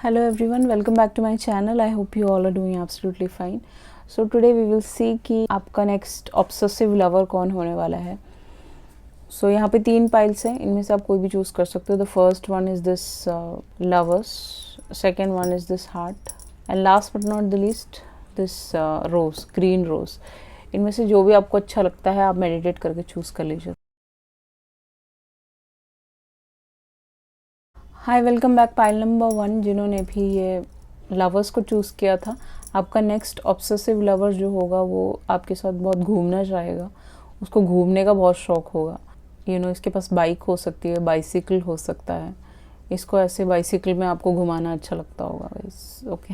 Hello everyone, welcome back to my channel. I hope you all are doing absolutely fine. So today we will see कि आपका next obsessive lover कौन होने वाला है. So यहाँ पे 3 पाइल्स हैं, इनमें से आप कोई भी चूज़ कर सकते हो. The first one is this lovers, second one is this heart and last but not the least this rose, green rose. इनमें से जो भी आपको अच्छा लगता है आप मेडिटेट करके चूज़ कर लीजिए. हाय, वेलकम बैक. पाइल नंबर 1 जिन्होंने भी ये लवर्स को चूज़ किया था, आपका नेक्स्ट ऑब्सेसिव लवर जो होगा वो आपके साथ बहुत घूमना चाहेगा. उसको घूमने का बहुत शौक़ होगा. इसके पास बाइक हो सकती है, बाइसिकल हो सकता है. इसको ऐसे बाइसिकल में आपको घुमाना अच्छा लगता होगा. ओके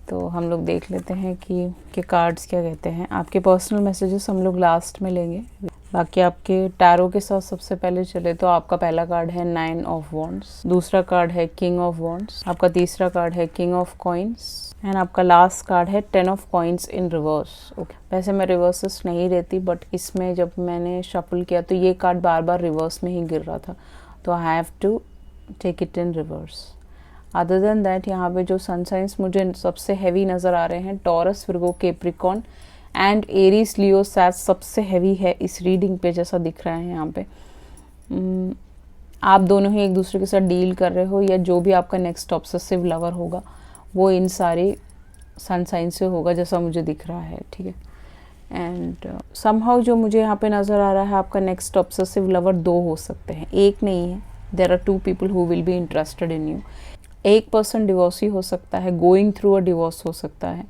तो हम लोग देख लेते हैं कि कार्ड्स क्या कहते हैं. आपके पर्सनल मैसेजेस हम लोग लास्ट में लेंगे. बाकी आपके टैरो के साथ सबसे पहले चले तो आपका पहला कार्ड है 9 ऑफ वॉन्ड्स, दूसरा कार्ड है किंग ऑफ वॉन्ड्स, आपका तीसरा कार्ड है किंग ऑफ कॉइन्स एंड आपका लास्ट कार्ड है 10 of coins in reverse. Okay, वैसे मैं रिवर्सेस नहीं रहती बट इसमें जब मैंने शफल किया तो ये कार्ड बार बार रिवर्स में ही गिर रहा था, तो I have to take it in reverse. Other than that यहाँ पे जो सन साइंस मुझे सबसे हैवी नज़र आ रहे हैं, Taurus, Virgo, Capricorn and Aries, Leo, Sag सबसे हैवी है इस रीडिंग पे जैसा दिख रहा है यहाँ पे. आप दोनों ही एक दूसरे के साथ डील कर रहे हो या जो भी आपका नेक्स्ट ऑब्सेसिव लवर होगा वो इन सारे सन साइन से होगा जैसा मुझे दिख रहा है. ठीक है. एंड समहाउ जो मुझे यहाँ पे नज़र आ रहा है आपका नेक्स्ट ऑब्सेसिव लवर 2 हो सकते हैं, एक नहीं है. There are 2 people who will be interested in you. एक पर्सन डिवोर्सी हो सकता है, गोइंग थ्रू अ डिवोर्स हो सकता है,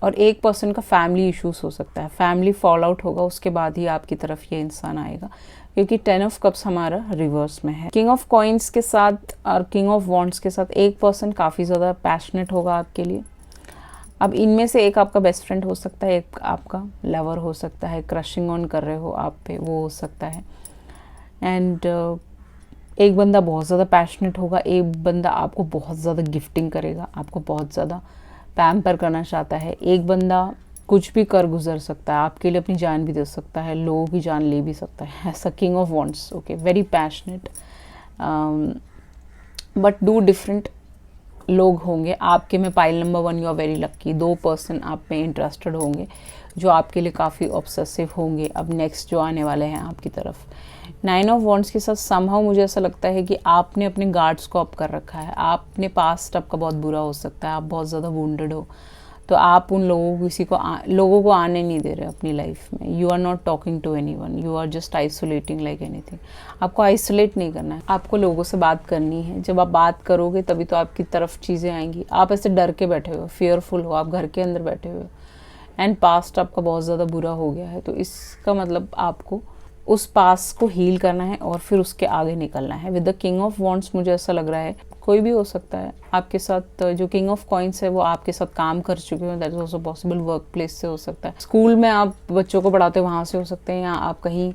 और एक पर्सन का फैमिली इश्यूज हो सकता है. फैमिली फॉल आउट होगा, उसके बाद ही आपकी तरफ ये इंसान आएगा क्योंकि 10 ऑफ कप्स हमारा रिवर्स में है. किंग ऑफ कॉइन्स के साथ और किंग ऑफ वॉन्ड्स के साथ एक पर्सन काफ़ी ज़्यादा पैशनेट होगा आपके लिए. अब इनमें से एक आपका बेस्ट फ्रेंड हो सकता है, एक आपका लवर हो सकता है, क्रशिंग ऑन कर रहे हो आप पे, वो हो सकता है. एंड एक बंदा बहुत ज़्यादा पैशनेट होगा, एक बंदा आपको बहुत ज़्यादा गिफ्टिंग करेगा, आपको बहुत ज़्यादा पैम्पर करना चाहता है. एक बंदा कुछ भी कर गुजर सकता है आपके लिए, अपनी जान भी दे सकता है, लोगों की जान ले भी सकता है. ऐसा king of wands. Okay, very passionate but 2 different लोग होंगे आपके में. Pile number 1 you are very lucky. 2 person आप में इंटरेस्टेड होंगे जो आपके लिए काफ़ी ऑब्सेसिव होंगे अब नेक्स्ट जो आने वाले हैं आपकी तरफ. 9 ऑफ वॉन्ड्स के साथ समहाउ मुझे ऐसा लगता है कि आपने अपने गार्ड्स को अप कर रखा है. आपने पास्ट आपका बहुत बुरा हो सकता है, आप बहुत ज़्यादा वुंडेड हो, तो आप उन लोगों को आने नहीं दे रहे अपनी लाइफ में. You are not talking to anyone, you are just isolating like anything. आपको आइसोलेट नहीं करना है, आपको लोगों से बात करनी है. जब आप बात करोगे तभी तो आपकी तरफ चीज़ें आएंगी. आप ऐसे डर के बैठे हो, फियरफुल हो, आप घर के अंदर बैठे हो एंड पास्ट आपका बहुत ज़्यादा बुरा हो गया है, तो इसका मतलब आपको उस पास को हील करना है और फिर उसके आगे निकलना है. With the king of wands मुझे ऐसा लग रहा है कोई भी हो सकता है आपके साथ. जो किंग ऑफ कॉइन्स है वो आपके साथ काम कर चुके हो, that is also possible. Work place से हो सकता है, स्कूल में आप बच्चों को पढ़ाते हो वहाँ से हो सकते हैं, या आप कहीं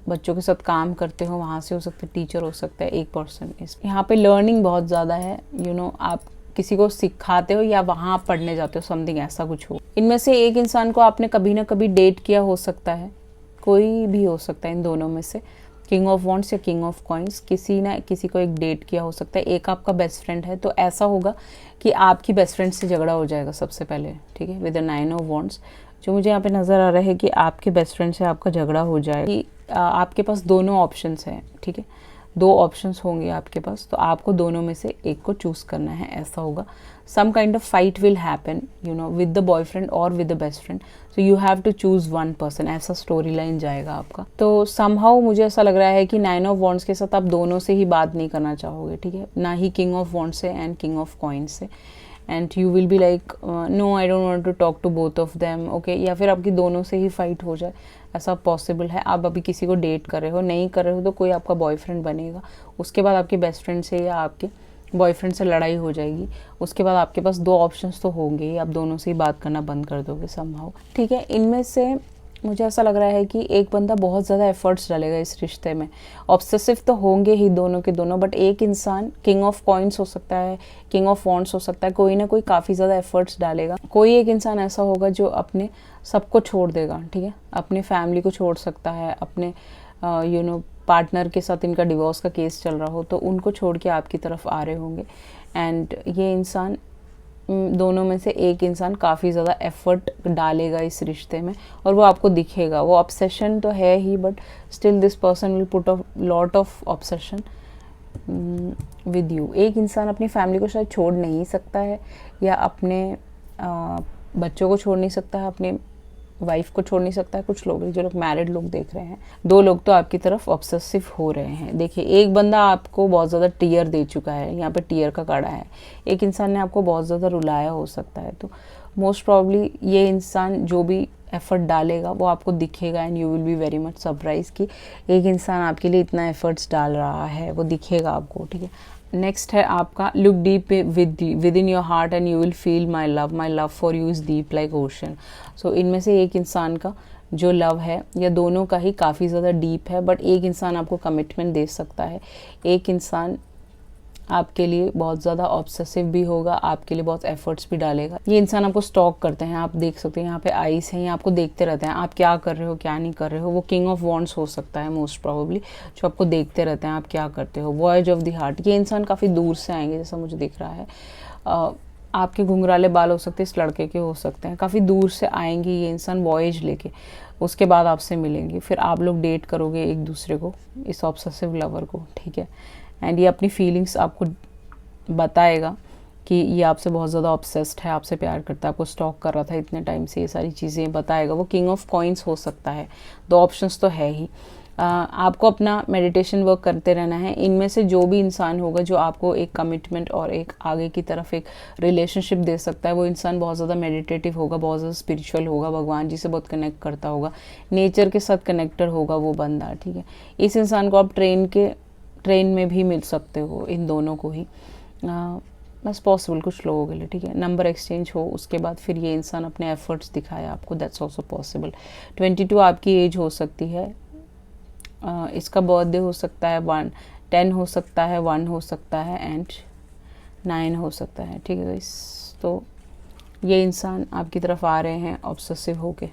बच्चों के साथ काम करते हो वहाँ से हो सकते हैं. टीचर हो सकता है एक पर्सन. यहाँ पे लर्निंग बहुत ज़्यादा है. आप किसी को सिखाते हो या वहाँ आप पढ़ने जाते हो, समथिंग ऐसा कुछ हो. इनमें से एक इंसान को आपने कभी ना कभी डेट किया हो सकता है, कोई भी हो सकता है इन दोनों में से. किंग ऑफ वॉन्ड्स या किंग ऑफ कॉइन्स, किसी ना किसी को एक डेट किया हो सकता है. एक आपका बेस्ट फ्रेंड है, तो ऐसा होगा कि आपकी बेस्ट फ्रेंड से झगड़ा हो जाएगा सबसे पहले. ठीक है. विद द 9 ऑफ वॉन्ड्स जो मुझे यहाँ पे नज़र आ रहा है कि आपके बेस्ट फ्रेंड से आपका झगड़ा हो जाए. कि आपके पास दोनों ऑप्शंस हैं. ठीक है, 2 ऑप्शंस होंगे आपके पास, तो आपको दोनों में से एक को चूज़ करना है. ऐसा होगा. Some kind of fight will happen with the boyfriend और with the best friend, so you have to choose 1 person. ऐसा स्टोरी लाइन जाएगा आपका. तो समहाउ मुझे ऐसा लग रहा है कि 9 ऑफ वॉन्ड्स के साथ आप दोनों से ही बात नहीं करना चाहोगे. ठीक है, ना ही किंग ऑफ वॉन्ड्स से एंड किंग ऑफ कॉइन्स से. And you will be like no, I don't want to talk to both of them. Okay, या फिर आपकी दोनों से ही फाइट हो जाए, ऐसा पॉसिबल है. आप अभी किसी को डेट कर रहे हो, नहीं कर रहे हो तो कोई आपका बॉयफ्रेंड बनेगा. उसके बाद आपके बेस्ट फ्रेंड से या आपके बॉयफ्रेंड से लड़ाई हो जाएगी. उसके बाद आपके पास 2 ऑप्शंस तो होंगे ही, आप दोनों से ही बात करना बंद कर दोगे समहाउ. ठीक है. इनमें से मुझे ऐसा लग रहा है कि एक बंदा बहुत ज़्यादा एफर्ट्स डालेगा इस रिश्ते में. ऑब्सेसिव तो होंगे ही दोनों के दोनों, बट एक इंसान किंग ऑफ कॉइन्स हो सकता है, किंग ऑफ वॉन्ड्स हो सकता है, कोई ना कोई काफ़ी ज़्यादा एफर्ट्स डालेगा. कोई एक इंसान ऐसा होगा जो अपने सबको छोड़ देगा. ठीक है, अपनी फैमिली को छोड़ सकता है, अपने पार्टनर के साथ इनका डिवोर्स का केस चल रहा हो तो उनको छोड़ के आपकी तरफ आ रहे होंगे। एंड ये इंसान, दोनों में से एक इंसान काफ़ी ज़्यादा एफर्ट डालेगा इस रिश्ते में और वो आपको दिखेगा। वो ऑब्सेशन तो है ही, but still this person will put a lot of obsession with you. एक इंसान अपनी फैमिली को शायद छोड़ नहीं सकता है, या अपने बच्चों को छोड़ नहीं सकता है, अपने वाइफ को छोड़ नहीं सकता है। कुछ लोग, जो लोग मैरिड लोग देख रहे हैं, 2 लोग तो आपकी तरफ ऑब्सेसिव हो रहे हैं। देखिए, एक बंदा आपको बहुत ज़्यादा टीयर दे चुका है, यहाँ पे टीयर का कड़ा है। एक इंसान ने आपको बहुत ज़्यादा रुलाया हो सकता है, तो मोस्ट प्रॉब्ली ये इंसान जो भी एफर्ट डालेगा वो आपको दिखेगा and you will be very much surprise कि एक इंसान आपके लिए इतना एफर्ट्स डाल रहा है, वो दिखेगा आपको, ठीक है। नेक्स्ट है आपका look deep within your heart and you will feel my love for you is deep like ocean. So इनमें से एक इंसान का जो लव है, या दोनों का ही काफ़ी ज़्यादा डीप है, बट एक इंसान आपको कमिटमेंट दे सकता है, एक इंसान आपके लिए बहुत ज़्यादा ऑब्सेसिव भी होगा, आपके लिए बहुत एफर्ट्स भी डालेगा। ये इंसान आपको स्टॉक करते हैं, आप देख सकते हैं यहाँ पे आइस हैं, ये आपको देखते रहते हैं आप क्या कर रहे हो क्या नहीं कर रहे हो। वो किंग ऑफ वॉन्ड्स हो सकता है मोस्ट प्रोबेबली, जो आपको देखते रहते हैं आप क्या करते हो। वॉयज ऑफ द हार्ट, ये इंसान काफ़ी दूर से आएंगे जैसा मुझे दिख रहा है। आपके घुंघराले बाल हो सकते हैं, इस लड़के के हो सकते हैं, काफ़ी दूर से आएंगे ये इंसान वॉयज लेके, उसके बाद आपसे मिलेंगे, फिर आप लोग डेट करोगे एक दूसरे को, इस ऑब्सेसिव लवर को, ठीक है। एंड ये अपनी फीलिंग्स आपको बताएगा कि ये आपसे बहुत ज़्यादा ऑब्सेस्ड है, आपसे प्यार करता है, आपको स्टॉक कर रहा था इतने टाइम से, ये सारी चीज़ें बताएगा। वो किंग ऑफ कॉइन्स हो सकता है, 2 ऑप्शंस तो है ही। आपको अपना मेडिटेशन वर्क करते रहना है। इनमें से जो भी इंसान होगा जो आपको एक कमिटमेंट और एक आगे की तरफ एक रिलेशनशिप दे सकता है, वो इंसान बहुत ज़्यादा मेडिटेटिव होगा, बहुत ज़्यादा स्पिरिचुअल होगा, भगवान जी से बहुत कनेक्ट करता होगा, नेचर के साथ कनेक्टेड होगा वो बंदा, ठीक है। इस इंसान को आप ट्रेन में भी मिल सकते हो, इन दोनों को ही बस पॉसिबल कुछ लोगों के लिए, ठीक है। नंबर एक्सचेंज हो, उसके बाद फिर ये इंसान अपने एफर्ट्स दिखाए आपको, दैट्स ऑल्सो पॉसिबल। 22 आपकी एज हो सकती है, इसका बर्थडे हो सकता है, 10 हो सकता है, 1 हो सकता है एंड 9 हो सकता है, ठीक है। तो ये इंसान आपकी तरफ आ रहे हैं ऑब्सेसिव होके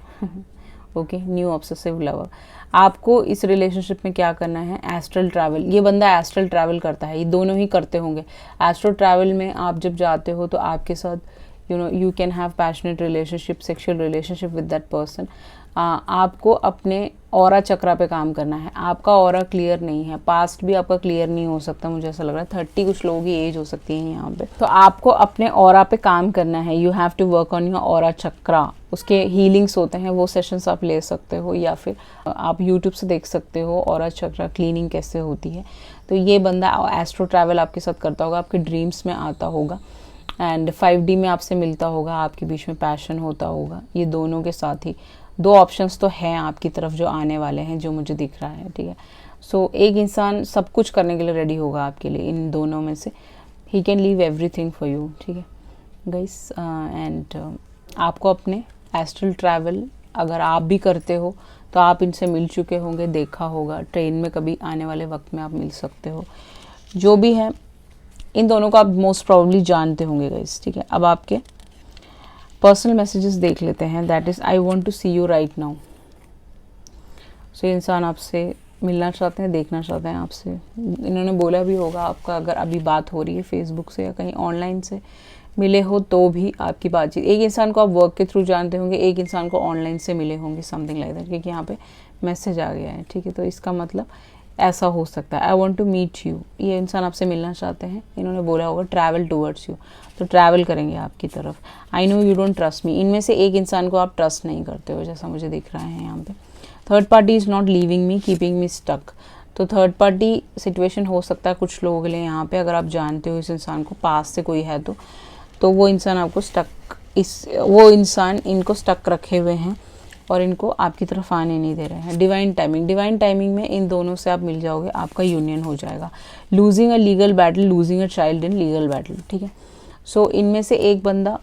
ओके, न्यू ऑब्सेसिव लवर। आपको इस रिलेशनशिप में क्या करना है, एस्ट्रल ट्रैवल। ये बंदा एस्ट्रल ट्रैवल करता है, ये दोनों ही करते होंगे। एस्ट्रल ट्रैवल में आप जब जाते हो तो आपके साथ you can have passionate relationship, sexual relationship with that person. आपको अपने ऑरा चक्रा पे काम करना है। आपका ऑरा क्लियर नहीं है, पास्ट भी आपका क्लियर नहीं हो सकता, मुझे ऐसा लग रहा है। 30 कुछ लोगों की एज हो सकती है यहाँ पे। तो आपको अपने ऑरा पे काम करना है, you have to work on your aura chakra. उसके हीलिंग्स होते हैं, वो सेशंस आप ले सकते हो, या फिर आप यूट्यूब से देख सकते हो ऑरा चक्रा क्लीनिंग कैसे होती है। तो ये बंदा एस्ट्रो ट्रैवल आपके साथ करता होगा, आपके ड्रीम्स में आता होगा एंड 5D में आपसे मिलता होगा, आपके बीच में पैशन होता होगा। ये दोनों के साथ ही 2 ऑप्शंस तो हैं आपकी तरफ जो आने वाले हैं, जो मुझे दिख रहा है, ठीक है। सो एक इंसान सब कुछ करने के लिए रेडी होगा आपके लिए, इन दोनों में से he can leave everything for you, ठीक है गाइस। एंड आपको अपने एस्ट्रल ट्रैवल अगर आप भी करते हो तो आप इनसे मिल चुके होंगे, देखा होगा, ट्रेन में कभी आने वाले वक्त में आप मिल सकते हो। जो भी है, इन दोनों को आप मोस्ट प्रॉब्ली जानते होंगे गाइस, ठीक है। अब आपके पर्सनल मैसेजेस देख लेते हैं। That is I want to see you right now. So इंसान आपसे मिलना चाहते हैं, देखना चाहते हैं आपसे। इन्होंने बोला भी होगा, आपका अगर अभी बात हो रही है फेसबुक से या कहीं ऑनलाइन से मिले हो तो भी आपकी बातचीत, एक इंसान को आप वर्क के थ्रू जानते होंगे, एक इंसान को ऑनलाइन से मिले होंगे, समथिंग लाइक दैट, क्योंकि यहाँ पे मैसेज आ गया है, ठीक है। तो इसका मतलब ऐसा हो सकता है, I want to meet you. ये इंसान आपसे मिलना चाहते हैं, इन्होंने बोला होगा ट्रैवल टूवर्ड्स यू, तो ट्रैवल करेंगे आपकी तरफ। I know you don't trust me. इनमें से एक इंसान को आप ट्रस्ट नहीं करते हो, जैसा मुझे दिख रहा है यहाँ पे। Third party is not leaving me, keeping me stuck. तो थर्ड पार्टी सिचुएशन हो सकता है कुछ लोगों के लिए यहाँ पे, अगर आप जानते हो इस इंसान को, पास से कोई है तो वो इंसान आपको वो इंसान इनको स्टक रखे हुए हैं और इनको आपकी तरफ आने नहीं दे रहे हैं। डिवाइन टाइमिंग में इन दोनों से आप मिल जाओगे, आपका यूनियन हो जाएगा। Losing a legal battle, losing a child in legal battle, ठीक है। सो इनमें से एक बंदा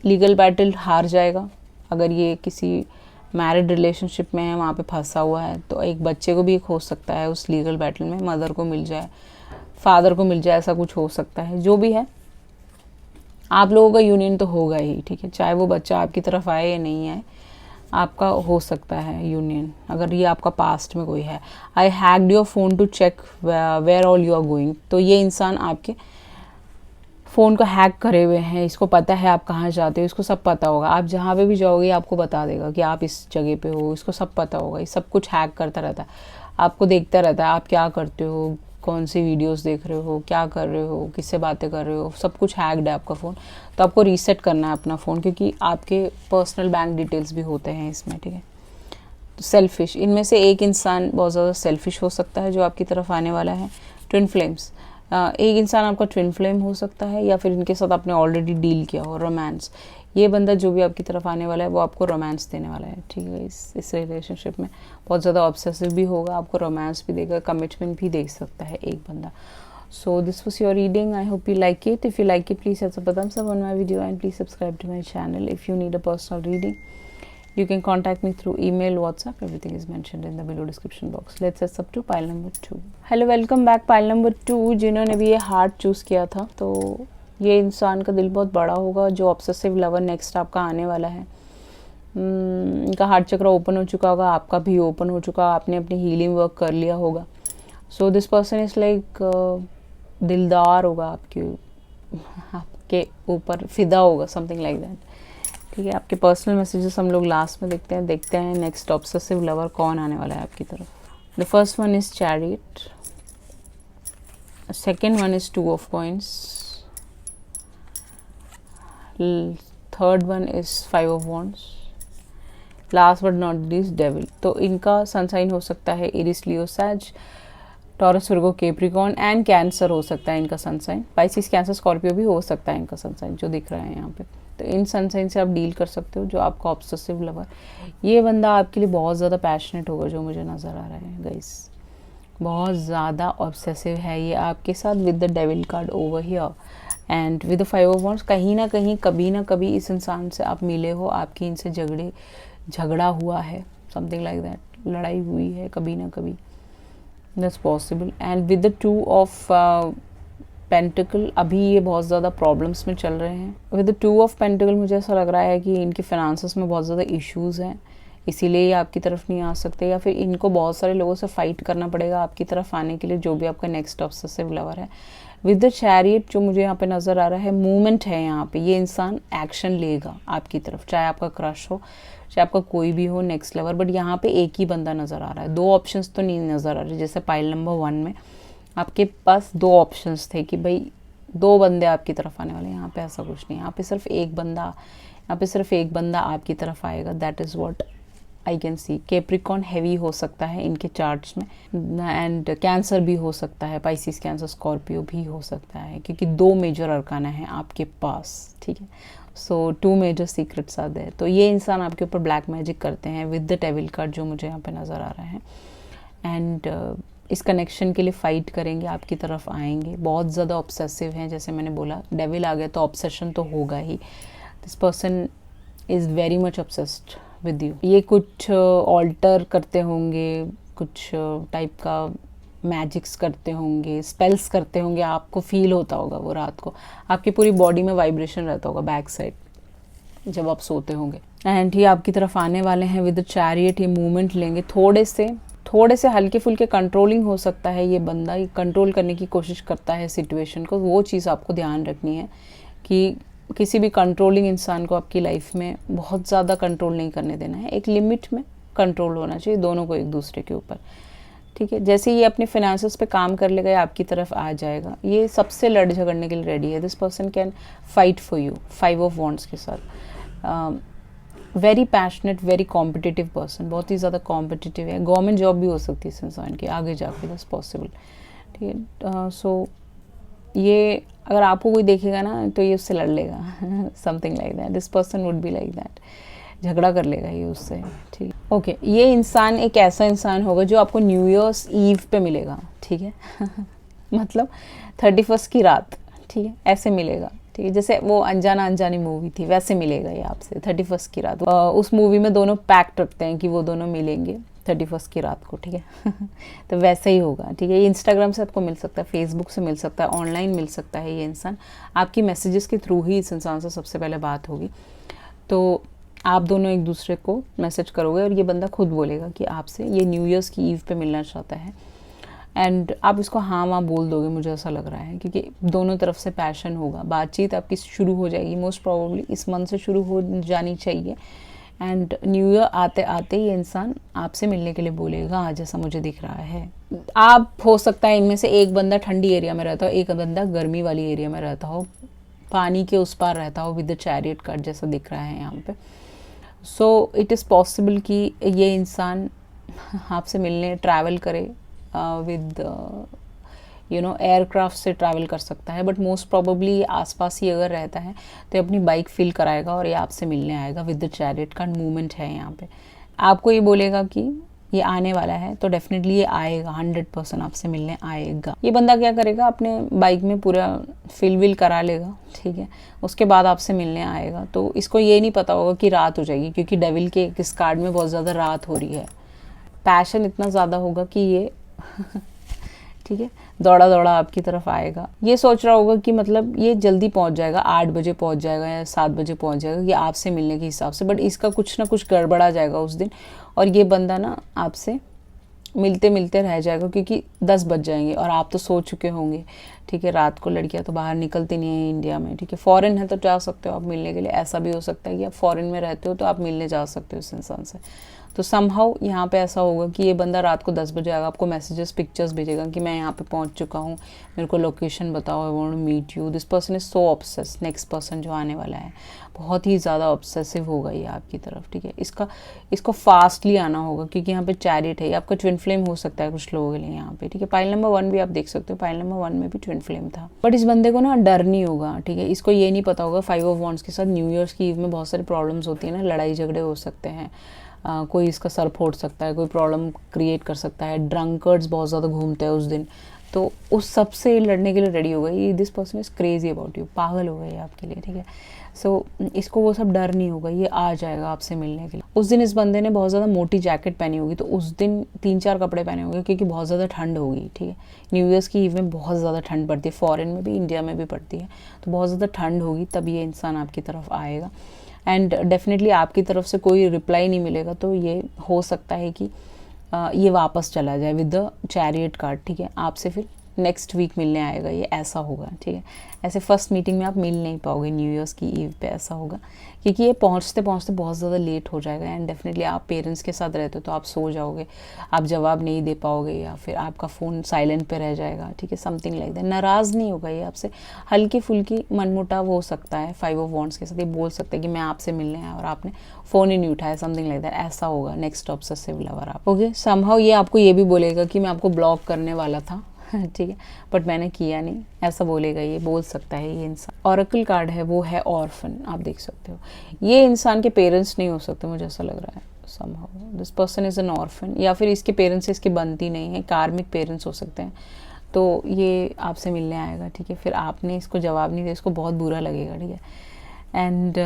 लीगल बैटल हार जाएगा, अगर ये किसी मैरिड रिलेशनशिप में है, वहाँ पे फंसा हुआ है, तो एक बच्चे को भी एक हो सकता है उस लीगल बैटल में, मदर को मिल जाए, फादर को मिल जाए, ऐसा कुछ हो सकता है। जो भी है, आप लोगों का यूनियन तो होगा ही, ठीक है, चाहे वो बच्चा आपकी तरफ आए या नहीं आए, आपका हो सकता है यूनियन, अगर ये आपका पास्ट में कोई है। I hacked your phone to check where all you are going, तो ये इंसान आपके फ़ोन को हैक करे हुए हैं, इसको पता है आप कहाँ जाते हो, इसको सब पता होगा, आप जहाँ पे भी जाओगे आपको बता देगा कि आप इस जगह पे हो, इसको सब पता होगा, ये सब कुछ हैक करता रहता है, आपको देखता रहता है आप क्या करते हो, कौन सी वीडियोस देख रहे हो, क्या कर रहे हो, किससे बातें कर रहे हो, सब कुछ हैक्ड है आपका फ़ोन। तो आपको रीसेट करना है अपना फ़ोन, क्योंकि आपके पर्सनल बैंक डिटेल्स भी होते हैं इसमें, ठीक है। तो सेल्फिश, इनमें से एक इंसान बहुत ज़्यादा सेल्फिश हो सकता है जो आपकी तरफ आने वाला है। ट्विन फ्लेम्स, एक इंसान आपका ट्विन फ्लेम हो सकता है, या फिर इनके साथ आपने ऑलरेडी डील किया हो। रोमांस, ये बंदा जो भी आपकी तरफ आने वाला है वो आपको रोमांस देने वाला है, ठीक है। इस रिलेशनशिप में बहुत ज़्यादा ऑब्सेसिव भी होगा, आपको रोमांस भी देगा, कमिटमेंट भी दे सकता है एक बंदा। So this was your reading, I hope you like it. If you like it please hit the thumbs up on my video and please subscribe to my channel. If you need a personal reading, you can contact me through email, WhatsApp, everything is mentioned in the below description box. Let's set up to pile number 2. Hello, welcome back pile number 2। जिन्होंने भी ये heart choose किया था, तो ये इंसान का दिल बहुत बड़ा होगा, जो ऑब्सेसिव लवर नेक्स्ट आपका आने वाला है। इनका हार्ट चक्र ओपन हो चुका होगा, आपका भी ओपन हो चुका, आपने अपनी हीलिंग वर्क कर लिया होगा। सो दिस पर्सन इज़ लाइक दिलदार होगा, आपके ऊपर फिदा होगा, समथिंग लाइक दैट, ठीक है। आपके पर्सनल मैसेजेस हम लोग लास्ट में देखते हैं नेक्स्ट ऑब्सेसिव लवर कौन आने वाला है आपकी तरफ। The first one is chariot, second one is 2 of coins, third one is 5 of wands, last but not least devil. तो इनका सनसाइन हो सकता है Aries, Leo, Sag, Taurus, Virgo, Capricorn and Cancer हो सकता है इनका सनसाइन। पाइसिस, कैंसर, स्कॉर्पियो भी हो सकता है इनका सनसाइन, जो दिख रहा है यहाँ पे। तो इन सनसाइन से आप डील कर सकते हो। जो आपका ऑब्सेसिव लवर, ये बंदा आपके लिए बहुत ज़्यादा पैशनेट होगा, जो मुझे नज़र आ रहा है गाइस, बहुत ज़्यादा ऑब्सेसिव है ये आपके साथ, with the devil card over here and with the 5 of wands। कहीं ना कहीं कभी ना कभी इस इंसान से आप मिले हो, आपकी इनसे झगड़ा हुआ है, समथिंग लाइक दैट, लड़ाई हुई है कभी ना कभी, that's possible. And with the 2 of pentacle, अभी ये बहुत ज़्यादा प्रॉब्लम्स में चल रहे हैं। विद द 2 of पेंटिकल मुझे ऐसा लग रहा है कि इनके फाइनेंसेस में बहुत ज़्यादा इश्यूज़ हैं, इसीलिए ये आपकी तरफ नहीं आ सकते, या फिर इनको बहुत सारे लोगों से फाइट करना पड़ेगा आपकी तरफ आने के लिए, जो भी आपका नेक्स्ट ऑब्सेसिव लवर है। विद द चैरियट, जो मुझे यहाँ पे नज़र आ रहा है, मूवमेंट है यहाँ पे, ये इंसान एक्शन लेगा आपकी तरफ, चाहे आपका क्रश हो, चाहे आपका कोई भी हो नेक्स्ट लवर, बट यहाँ पे एक ही बंदा नज़र आ रहा है, 2 ऑप्शंस तो नहीं नज़र आ रहे। जैसे पाइल नंबर 1 में आपके पास 2 ऑप्शंस थे कि भाई 2 बंदे आपकी तरफ आने वाले, यहाँ पे ऐसा कुछ नहीं, यहाँ पे सिर्फ एक बंदा आपकी तरफ आएगा, that is what I can see. Capricorn heavy हो सकता है इनके चार्ट्स में, एंड कैंसर भी हो सकता है, पाइसिस, कैंसर, स्कॉर्पियो भी हो सकता है, क्योंकि 2 मेजर अरकाना है आपके पास, ठीक है। सो 2 मेजर सीक्रेट्स आर देयर। तो ये इंसान आपके ऊपर ब्लैक मैजिक करते हैं विद द डेविल कार्ड, जो मुझे यहाँ पे नज़र आ रहा है, एंड इस कनेक्शन के लिए फ़ाइट करेंगे, आपकी तरफ आएंगे, बहुत ज़्यादा ऑब्सेसिव हैं। जैसे मैंने बोला, डेविल आ गया तो ऑब्सेशन तो होगा ही। This person is very much obsessed with you. ये कुछ ऑल्टर करते होंगे, कुछ टाइप का मैजिक्स करते होंगे, स्पेल्स करते होंगे, आपको फील होता होगा वो रात को, आपकी पूरी बॉडी में वाइब्रेशन रहता होगा बैक साइड जब आप सोते होंगे। एंड ये आपकी तरफ आने वाले हैं विद द चैरियट, ये मूवमेंट लेंगे, थोड़े से हल्के फुल्के कंट्रोलिंग हो सकता है ये बंदा, ये कंट्रोल करने की कोशिश करता है सिचुएशन को। वो चीज़ आपको ध्यान रखनी है कि किसी भी कंट्रोलिंग इंसान को आपकी लाइफ में बहुत ज़्यादा कंट्रोल नहीं करने देना है, एक लिमिट में कंट्रोल होना चाहिए दोनों को एक दूसरे के ऊपर, ठीक है। जैसे ये अपने फाइनेंसेस पे काम कर लेगा, ये आपकी तरफ आ जाएगा, ये सबसे लड़ झगड़ने के लिए रेडी है। This person can fight for you 5 of wands के साथ। Very passionate, very competitive person, बहुत ही ज़्यादा कॉम्पिटिटिव है। गवर्नमेंट जॉब भी हो सकती है इस इंसान की आगे जाके, दैट्स पॉसिबल, ठीक है। सो ये अगर आपको कोई देखेगा ना तो ये उससे लड़ लेगा, something like that. This person would be like that, झगड़ा कर लेगा ये उससे, ठीक है। ओके, ये इंसान एक ऐसा इंसान होगा जो आपको न्यू ईयर्स ईव पे मिलेगा, ठीक है। मतलब 31 की रात, ठीक है, ऐसे मिलेगा, ठीक है। जैसे वो अनजाना अनजानी मूवी थी, वैसे मिलेगा ये आपसे 31 की रात। उस मूवी में दोनों पैक्ट रखते हैं कि वो दोनों मिलेंगे 31 की रात को, ठीक है। तो वैसे ही होगा, ठीक है। ये इंस्टाग्राम से आपको मिल सकता है, फेसबुक से मिल सकता है, ऑनलाइन मिल सकता है। ये इंसान आपकी मैसेजेस के थ्रू ही इस इंसान से सबसे पहले बात होगी। तो आप दोनों एक दूसरे को मैसेज करोगे और ये बंदा खुद बोलेगा कि आपसे ये न्यू ईयर्स की ईव पे मिलना चाहता है, एंड आप इसको हाँ वहाँ बोल दोगे, मुझे ऐसा लग रहा है, क्योंकि दोनों तरफ से पैशन होगा, बातचीत आपकी शुरू हो जाएगी, मोस्ट प्रोबेबली इस मंथ से शुरू हो जानी चाहिए। एंड न्यू ईयर आते आते ये इंसान आपसे मिलने के लिए बोलेगा, हाँ जैसा मुझे दिख रहा है। आप हो सकता है इनमें से एक बंदा ठंडी एरिया में रहता हो, एक बंदा गर्मी वाली एरिया में रहता हो, पानी के उस पार रहता हो, विद द चैरियट कार्ड जैसा दिख रहा है यहाँ पे। सो इट इज़ पॉसिबल कि ये इंसान आपसे मिलने ट्रैवल करे विद एयरक्राफ्ट से ट्रैवल कर सकता है, बट मोस्ट प्रोबेबली आसपास ही अगर रहता है तो ये अपनी बाइक फिल कराएगा और ये आपसे मिलने आएगा with the chariot card. Movement है यहाँ पे, आपको ये बोलेगा कि ये आने वाला है, तो डेफिनेटली ये आएगा, 100% आपसे मिलने आएगा। ये बंदा क्या करेगा, अपने बाइक में पूरा फिल विल करा लेगा, ठीक है, उसके बाद आपसे मिलने आएगा। तो इसको ये नहीं पता होगा कि रात हो जाएगी, क्योंकि डेविल के किस कार्ड में बहुत ज़्यादा रात हो रही है। पैशन इतना ज़्यादा होगा कि ये ठीक है, दौड़ा दौड़ा आपकी तरफ आएगा। ये सोच रहा होगा कि मतलब ये जल्दी पहुंच जाएगा, 8 बजे पहुंच जाएगा या 7 बजे पहुंच जाएगा, ये आपसे मिलने के हिसाब से, बट इसका कुछ ना कुछ गड़बड़ा जाएगा उस दिन, और ये बंदा ना आपसे मिलते मिलते रह जाएगा, क्योंकि 10 बज जाएंगे और आप तो सो चुके होंगे, ठीक है। रात को लड़कियां तो बाहर निकलती नहीं है इंडिया में, ठीक है। फॉरेन है तो जा सकते हो आप मिलने के लिए, ऐसा भी हो सकता है कि आप फॉरेन में रहते हो तो आप मिलने जा सकते हो उस इंसान से। तो समहाउ यहाँ पे ऐसा होगा कि ये बंदा रात को 10 बजे आएगा, आपको मैसेजेस पिक्चर्स भेजेगा कि मैं यहाँ पे पहुँच चुका हूँ, मेरे को लोकेशन बताओ, I want to meet you. This person is so obsess, next person जो आने वाला है बहुत ही ज़्यादा ऑब्सेसिव होगा ये आपकी तरफ, ठीक है। इसको फास्टली आना होगा, क्योंकि यहाँ पे चैरिट है, ये आपका ट्विन फ्लेम हो सकता है कुछ लोगों के लिए यहाँ पे, ठीक है। पाइल नंबर 1 भी आप देख सकते हो, पाइल नंबर 1 में भी ट्विन फ्लेम था, बट इस बंदे को ना डर नहीं होगा, ठीक है। इसको ये नहीं पता होगा 5 ऑफ वॉन्ड्स के साथ न्यू ईयर्स की ईव में बहुत सारी प्रॉब्लम्स होती है ना, लड़ाई झगड़े हो सकते हैं, कोई इसका सर फोड़ सकता है, कोई प्रॉब्लम क्रिएट कर सकता है, ड्रंकर्ड्स बहुत ज़्यादा घूमते हैं उस दिन, तो उस सब से लड़ने के लिए रेडी हो गई। This person is crazy about you, पागल हो गई आपके लिए, ठीक है। सो इसको वो सब डर नहीं होगा, ये आ जाएगा आपसे मिलने के लिए। उस दिन इस बंदे ने बहुत ज़्यादा मोटी जैकेट पहनी होगी, तो उस दिन 3-4 कपड़े पहने होंगे, क्योंकि बहुत ज़्यादा ठंड होगी, ठीक है। न्यू ईयर्स की ईव में बहुत ज़्यादा ठंड पड़ती है, फॉरेन में भी इंडिया में भी पड़ती है, तो बहुत ज़्यादा ठंड होगी, तब ये इंसान आपकी तरफ आएगा। एंड डेफिनेटली आपकी तरफ से कोई रिप्लाई नहीं मिलेगा, तो ये हो सकता है कि ये वापस चला जाए विद द चैरियट कार्ड, ठीक है। आपसे फिर नेक्स्ट वीक मिलने आएगा, ये ऐसा होगा, ठीक है। ऐसे फर्स्ट मीटिंग में आप मिल नहीं पाओगे न्यू ईयर्स की ईव पे, ऐसा होगा, क्योंकि ये पहुंचते पहुंचते बहुत ज़्यादा लेट हो जाएगा। एंड डेफिनेटली आप पेरेंट्स के साथ रहते हो तो आप सो जाओगे, आप जवाब नहीं दे पाओगे, या फिर आपका फ़ोन साइलेंट पे रह जाएगा, ठीक है, समथिंग लाइक दैट। नाराज़ नहीं होगा ये आपसे, हल्की फुल्की मनमुटाव हो सकता है 5 ऑफ वॉन्ड्स के साथ, ये बोल सकते हैं कि मैं आपसे मिलने आया और आपने फ़ोन ही नहीं उठाया, समथिंग लाइक दैट, ऐसा होगा। नेक्स्ट ऑब्सेसिव लवर आप, ओके। समहाउ ये आपको ये भी बोलेगा कि मैं आपको ब्लॉक करने वाला था, ठीक है, बट मैंने किया नहीं, ऐसा बोलेगा, ये बोल सकता है ये इंसान। ऑरेकल कार्ड है, वो है ऑर्फन, आप देख सकते हो। ये इंसान के पेरेंट्स नहीं हो सकते, मुझे ऐसा लग रहा है। Somehow this person is an orphan, या फिर इसके पेरेंट्स से इसकी बनती नहीं है, कार्मिक पेरेंट्स हो सकते हैं, तो ये आपसे मिलने आएगा, ठीक है। फिर आपने इसको जवाब नहीं दिया, इसको बहुत बुरा लगेगा, ठीक है। And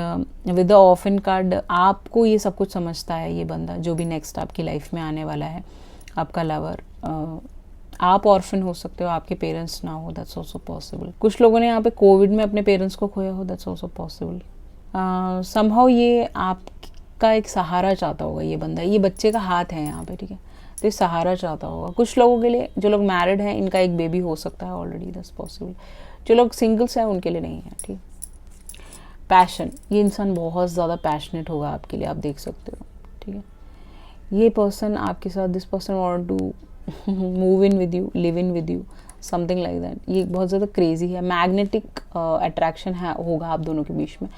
with the orphan card आपको ये सब कुछ समझता है ये बंदा, जो भी नेक्स्ट आपकी लाइफ में आने वाला है, आपका लवर। आप ऑर्फन हो सकते हो, आपके पेरेंट्स ना हो, दैट्स ऑल्सो पॉसिबल। कुछ लोगों ने यहाँ पे कोविड में अपने पेरेंट्स को खोया हो, दैट्स ऑल्सो पॉसिबल। समहाउ ये आपका एक सहारा चाहता होगा ये बंदा, ये बच्चे का हाथ है यहाँ पे, ठीक है, तो ये सहारा चाहता होगा। कुछ लोगों के लिए, जो लोग मैरिड हैं, इनका एक बेबी हो सकता है ऑलरेडी, दैट्स पॉसिबल। जो लोग सिंगल्स हैं उनके लिए नहीं है, ठीक। पैशन, ये इंसान बहुत ज़्यादा पैशनेट होगा आपके लिए, आप देख सकते हो, ठीक है। ये पर्सन आपके साथ, this person want to move in with you, live in with you, something like that. ये बहुत ज़्यादा क्रेजी है, मैग्नेटिक अट्रैक्शन है होगा आप दोनों के बीच में,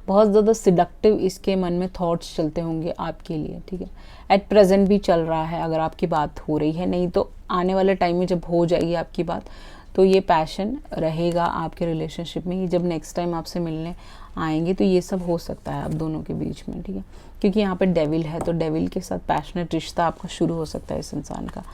बहुत ज़्यादा सिडक्टिव इसके मन में थॉट्स चलते होंगे आपके लिए, ठीक है। एट प्रेजेंट भी चल रहा है अगर आपकी बात हो रही है, नहीं तो आने वाले टाइम में जब हो जाएगी आपकी बात, तो ये पैशन रहेगा आपके रिलेशनशिप में। ये जब नेक्स्ट टाइम आपसे मिलने आएंगे तो ये सब हो सकता है आप दोनों के बीच में, ठीक है, क्योंकि यहाँ पे डेविल है, तो डेविल के साथ पैशनेट रिश्ता आपका शुरू हो सकता है इस इंसान का।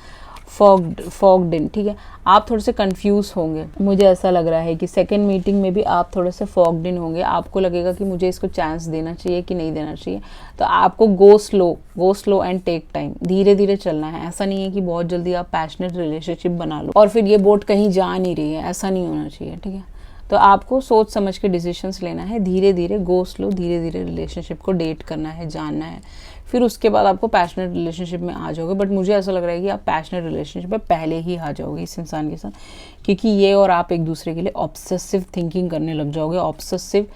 फॉग्ड इन, ठीक है, आप थोड़े से कंफ्यूज होंगे, मुझे ऐसा लग रहा है कि सेकंड मीटिंग में भी आप थोड़े से फॉग्ड इन होंगे। आपको लगेगा कि मुझे इसको चांस देना चाहिए कि नहीं देना चाहिए, तो आपको go slow and take time, धीरे धीरे चलना है। ऐसा नहीं है कि बहुत जल्दी आप पैशनेट रिलेशनशिप बना लो और फिर ये बोट कहीं जा नहीं रही है, ऐसा नहीं होना चाहिए, ठीक है। तो आपको सोच समझ के डिसीजंस लेना है, धीरे धीरे गो स्लो, धीरे धीरे रिलेशनशिप को डेट करना है, जानना है, फिर उसके बाद आपको पैशनेट रिलेशनशिप में आ जाओगे। बट मुझे ऐसा लग रहा है कि आप पैशनेट रिलेशनशिप में पहले ही आ जाओगे इस इंसान के साथ, क्योंकि ये और आप एक दूसरे के लिए ऑब्सेसिव थिंकिंग करने लग जाओगे, ऑब्सेसिव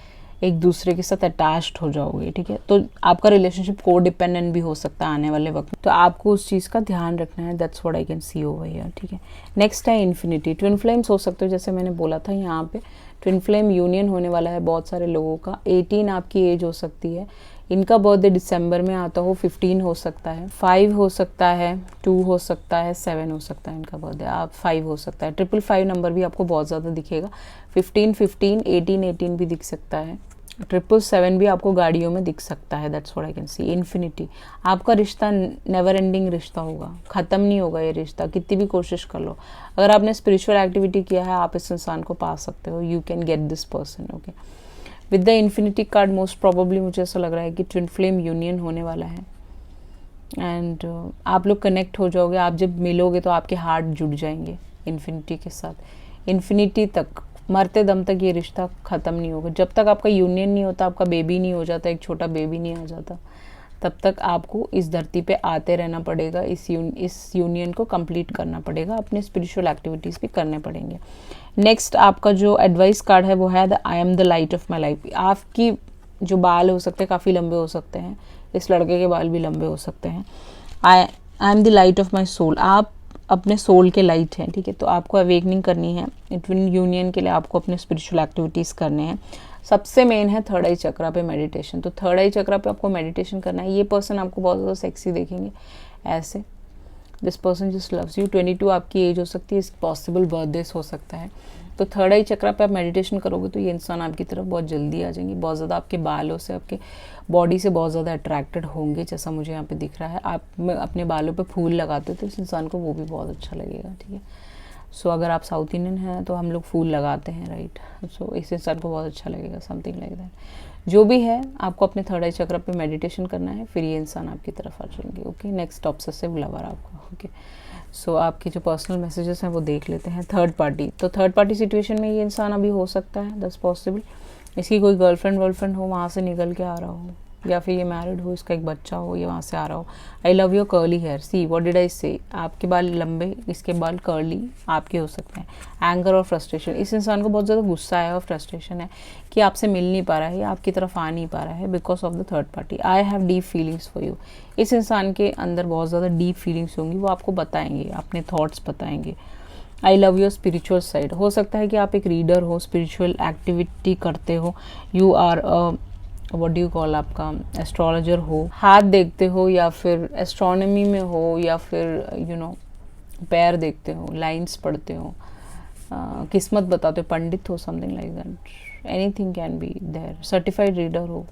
एक दूसरे के साथ अटैच्ड हो जाओगे, ठीक है। तो आपका रिलेशनशिप को डिपेंडेंट भी हो सकता है आने वाले वक्त, तो आपको उस चीज़ का ध्यान रखना है। That's what I can see over here, ठीक है। नेक्स्ट है इन्फिनिटी। ट्विन फ्लेम्स हो सकते हो, जैसे मैंने बोला था यहाँ पे ट्विन फ्लेम यूनियन होने वाला है बहुत सारे लोगों का। 18 आपकी एज हो सकती है, इनका बर्थडे दिसंबर में आता हो, 15 हो सकता है, 5 हो सकता है, 2 हो सकता है, 7 हो सकता है इनका बर्थडे, आप 5 हो सकता है। 555 नंबर भी आपको बहुत ज़्यादा दिखेगा, 15, 15, 18, 18 भी दिख सकता है, 777 भी आपको गाड़ियों में दिख सकता है। That's what I can see. Infinity, आपका रिश्ता नेवर एंडिंग रिश्ता होगा, ख़त्म नहीं होगा ये रिश्ता, कितनी भी कोशिश कर लो। अगर आपने स्पिरिचुअल एक्टिविटी किया है, आप इस इंसान को पा सकते हो, you can get this person, okay. With the infinity card most probably मुझे ऐसा लग रहा है कि ट्विन फ्लेम यूनियन होने वाला है, एंड आप लोग कनेक्ट हो जाओगे। आप जब मिलोगे तो आपके हार्ट जुड़ जाएंगे इन्फिनिटी के साथ, इन्फिनिटी तक, मरते दम तक ये रिश्ता ख़त्म नहीं होगा। जब तक आपका यूनियन नहीं होता, आपका बेबी नहीं हो जाता, एक छोटा बेबी नहीं आ जाता, तब तक आपको इस धरती पे आते रहना पड़ेगा, इस यूनियन को कंप्लीट करना पड़ेगा, अपने स्पिरिचुअल एक्टिविटीज़ भी करने पड़ेंगे। नेक्स्ट आपका जो एडवाइस कार्ड है वो है the I am the light of my life. आपकी जो बाल हो सकते हैं काफ़ी लंबे हो सकते हैं, इस लड़के के बाल भी लंबे हो सकते हैं। I am the light of my soul, आप अपने सोल के लाइट हैं, ठीक है। तो आपको अवेकनिंग करनी है ट्विन यूनियन के लिए, आपको अपने स्पिरिचुअल एक्टिविटीज़ करने हैं। सबसे मेन है थर्ड आई चक्रा पे मेडिटेशन, तो थर्ड आई चक्रा पे आपको मेडिटेशन करना है। ये पर्सन आपको बहुत ज़्यादा सेक्सी देखेंगे ऐसे, this person just loves you. 22 आपकी एज हो सकती है, इस पॉसिबल बर्थडेज हो सकता है। तो थर्ड आई चक्रा पे आप मेडिटेशन करोगे तो ये इंसान आपकी तरफ बहुत जल्दी आ जाएंगे, बहुत ज़्यादा आपके बालों से, आपके बॉडी से बहुत ज़्यादा अट्रैक्टेड होंगे, जैसा मुझे यहाँ पे दिख रहा है। आप अपने बालों पे फूल लगाते हो तो इस इंसान को वो भी बहुत अच्छा लगेगा, ठीक है। सो अगर आप साउथ इंडियन हैं तो हम लोग फूल लगाते हैं, राइट। सो इस इंसान को बहुत अच्छा लगेगा, समथिंग लाइक दैट। जो भी है, आपको अपने थर्ड आई चक्र पे मेडिटेशन करना है, फिर ये इंसान आपकी तरफ आ जाएंगे, ओके। नेक्स्ट ऑब्सेसिव लवर आपका, ओके। सो आपके जो पर्सनल मैसेजेस हैं वो देख लेते हैं। थर्ड पार्टी, तो थर्ड पार्टी सिचुएशन में ये इंसान अभी हो सकता है, दैट्स पॉसिबल। इसकी कोई गर्लफ्रेंड हो, वहाँ से निकल के आ रहा हो, या फिर ये मैरिड हो, इसका एक बच्चा हो, ये वहाँ से आ रहा हो। I love your curly hair, see what did I say, आपके बाल लंबे, इसके बाल कर्ली आपके हो सकते हैं। एंगर और फ्रस्ट्रेशन, इस इंसान को बहुत ज़्यादा गुस्सा है और फ्रस्ट्रेशन है कि आपसे मिल नहीं पा रहा है या आपकी तरफ आ नहीं पा रहा है because of the third party. I have deep feelings for you, इस इंसान के अंदर बहुत ज़्यादा डीप फीलिंग्स होंगी, वो आपको बताएंगे, अपने थॉट्स बताएंगे। आई लव योर स्पिरिचुअल साइड, हो सकता है कि आप एक रीडर हो, स्पिरिचुअल एक्टिविटी करते हो, you are what do you call, आपका एस्ट्रोलॉजर हो, हाथ देखते हो, या फिर एस्ट्रोनॉमी में हो, या फिर यू नो पैर देखते हो, लाइंस पढ़ते हो, किस्मत बताते हो, पंडित हो, something like that, anything can be there. Certified reader हो,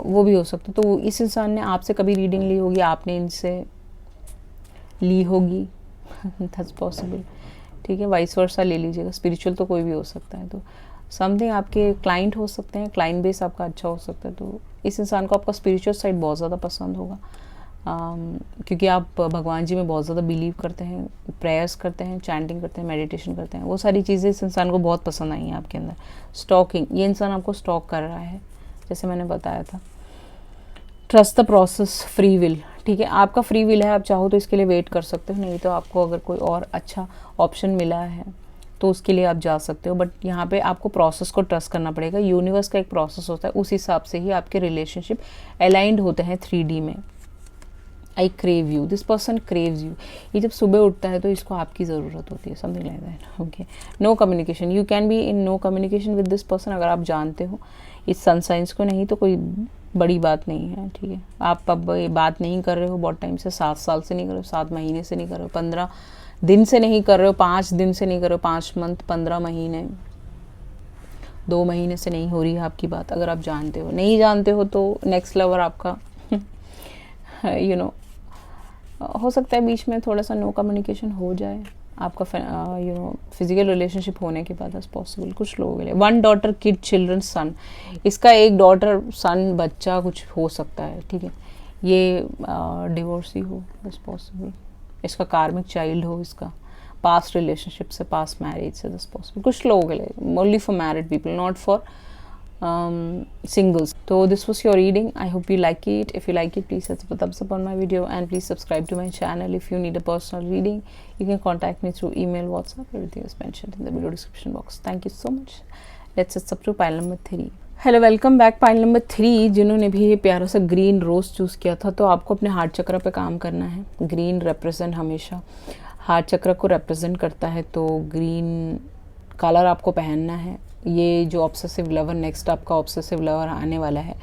वो भी हो सकता है। तो इस इंसान ने आपसे कभी रीडिंग ली होगी, आपने इनसे ली होगी, दैट्स पॉसिबल, ठीक है। वाइस वर्सा ले लीजिएगा, स्पिरिचुअल तो कोई भी हो सकता है। तो समथिंग आपके क्लाइंट हो सकते हैं, क्लाइंट बेस आपका अच्छा हो सकता है। तो इस इंसान को आपका स्पिरिचुअल साइड बहुत ज़्यादा पसंद होगा, क्योंकि आप भगवान जी में बहुत ज़्यादा बिलीव करते हैं, प्रेयर्स करते हैं, चैंटिंग करते हैं, मेडिटेशन करते हैं, वो सारी चीज़ें इस इंसान को बहुत पसंद आई हैं आपके अंदर। स्टॉकिंग, ये इंसान आपको स्टॉक कर रहा है, जैसे मैंने बताया था। Trust the process, free will, ठीक है। आपका फ्री विल है, आप चाहो तो इसके लिए वेट कर सकते हो, नहीं तो आपको अगर कोई और अच्छा ऑप्शन मिला है तो उसके लिए आप जा सकते हो। बट यहाँ पे आपको प्रोसेस को ट्रस्ट करना पड़ेगा, यूनिवर्स का एक प्रोसेस होता है, उस हिसाब से ही आपके रिलेशनशिप अलाइंड होते हैं 3D में। आई crave you, this person craves you, ये जब सुबह उठता है तो इसको आपकी ज़रूरत होती है, something like that, okay. No communication, you can be in no communication with this person, अगर आप जानते हो इस सन साइंस को, नहीं तो कोई बड़ी बात नहीं है, ठीक है। आप अब ये बात नहीं कर रहे हो बहुत टाइम से, 7 साल से नहीं कर रहे हो, 7 महीने से नहीं कर रहे हो, 15 दिन से नहीं कर रहे हो, 5 दिन से नहीं कर रहे हो, 5 मंथ, 15 महीने, 2 महीने से नहीं हो रही है आपकी बात, अगर आप जानते हो। नहीं जानते हो तो नेक्स्ट लवर आपका यू नो हो सकता है बीच में थोड़ा सा नो कम्युनिकेशन हो जाए आपका, यू नो फिजिकल रिलेशनशिप होने के बाद, पॉसिबल कुछ लोगों के लिए। 1 डॉटर, किड, चिल्ड्रन, सन, इसका एक डॉटर, सन, बच्चा कुछ हो सकता है, ठीक है। ये डिवोर्सी हो, बस पॉसिबल, इसका कार्मिक चाइल्ड हो, इसका पास्ट रिलेशनशिप से, पास्ट मैरिज से दिस पॉसिबल, कुछ लोगों के लिए, only for married people, not for singles. So this was your reading. I hope you like it. If you like it, please hit the thumbs up on my video and please subscribe to my channel. If you need a personal reading, you can contact me through email, WhatsApp. Everything is mentioned in the video description box. Thank you so much. Let's set up to pile number 3. Hello, welcome back pile number 3। जिन्होंने भी ये प्यारा सा green रोज choose किया था, तो आपको अपने हार्ट चक्र पे काम करना है। ग्रीन रिप्रेजेंट हमेशा हार्ट चक्र को रिप्रेजेंट करता है, तो ग्रीन कलर आपको पहनना है। ये जो ऑब्सेसिव लवर, नेक्स्ट आपका ऑब्सेसिव लवर आने वाला है,